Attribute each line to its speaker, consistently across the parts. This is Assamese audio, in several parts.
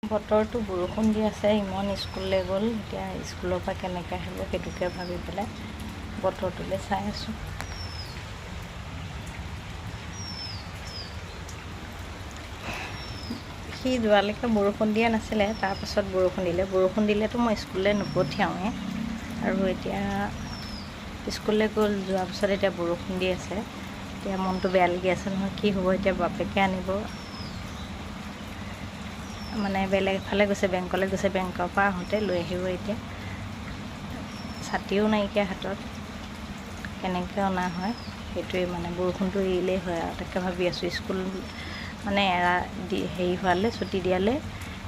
Speaker 1: বতৰটো বৰষুণ দি আছে, ইমান স্কুললৈ গ'ল। এতিয়া স্কুলৰ পৰা কেনেকৈ আহিব সেইটোকে ভাবি পেলাই বতৰটোলৈ চাই আছোঁ। সি যোৱালৈকে বৰষুণ দিয়া নাছিলে, তাৰপাছত বৰষুণ দিলেতো মই স্কুললৈ নপঠিয়াওঁৱে। আৰু এতিয়া স্কুললৈ যোৱাৰ পিছত এতিয়া বৰষুণ দি আছে। এতিয়া মনটো বেয়া লাগি আছে নহয়, কি হ'ব এতিয়া। বাপেকে আনিব মানে বেলেগ এফালে গৈছে, বেংকলৈ গৈছে। বেংকৰ পৰা আহোঁতে লৈ আহিব। এতিয়া ছাতিও নাইকিয়া হাতত, কেনেকৈ অনা হয় সেইটোৱে মানে। বৰষুণটো এৰিলেই হয় আৰু, তাকে ভাবি আছোঁ। স্কুল মানে হেৰি হোৱালৈ, ছুটি দিয়ালৈ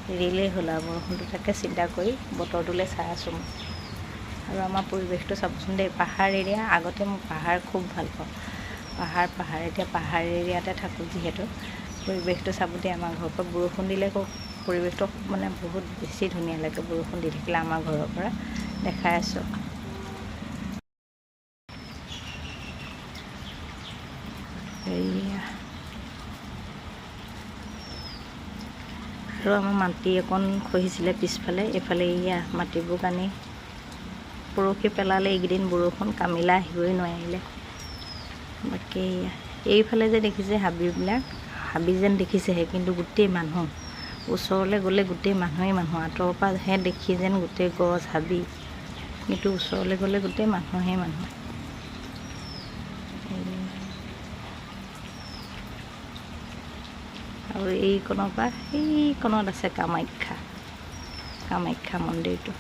Speaker 1: এৰিলেই হ'ল আৰু বৰষুণটো। তাকে চিন্তা কৰি বতৰটোলৈ চাই আছোঁ মই। আৰু আমাৰ পৰিৱেশটো চাবচোন দেই, পাহাৰ এৰিয়া। আগতে মই পাহাৰ খুব ভাল পাওঁ, পাহাৰ এতিয়া পাহাৰ এৰিয়াতে থাকোঁ যিহেতু। পৰিৱেশটো চাব দেই, আমাৰ ঘৰৰ পৰা বৰষুণ দিলে পৰিৱেশটো মানে বহুত বেছি ধুনীয়া লাগে। বৰষুণ দি থাকিলে আমাৰ ঘৰৰ পৰা দেখাই আছোঁ। আৰু আমাৰ মাটি অকণ খহিছিলে পিছফালে, এইফালে মাটিবোৰ কানি পৰহি পেলালে। এইকেইদিন বৰষুণ, কামিলা আহিবই নোৱাৰিলে। বাকী এইফালে যে দেখিছে হাবিবিলাক, হাবি যেন দেখিছেহে, কিন্তু গোটেই মানুহ। ওচৰলৈ গ'লে গোটেই মানুহেই মানুহ, আঁতৰৰ পৰাহে দেখি যেন গোটেই গছ হাবি, কিন্তু ওচৰলৈ গ'লে গোটেই মানুহেই মানুহ। আৰু এইকণৰ পৰা সেইকণত আছে কামাখ্যা মন্দিৰটো।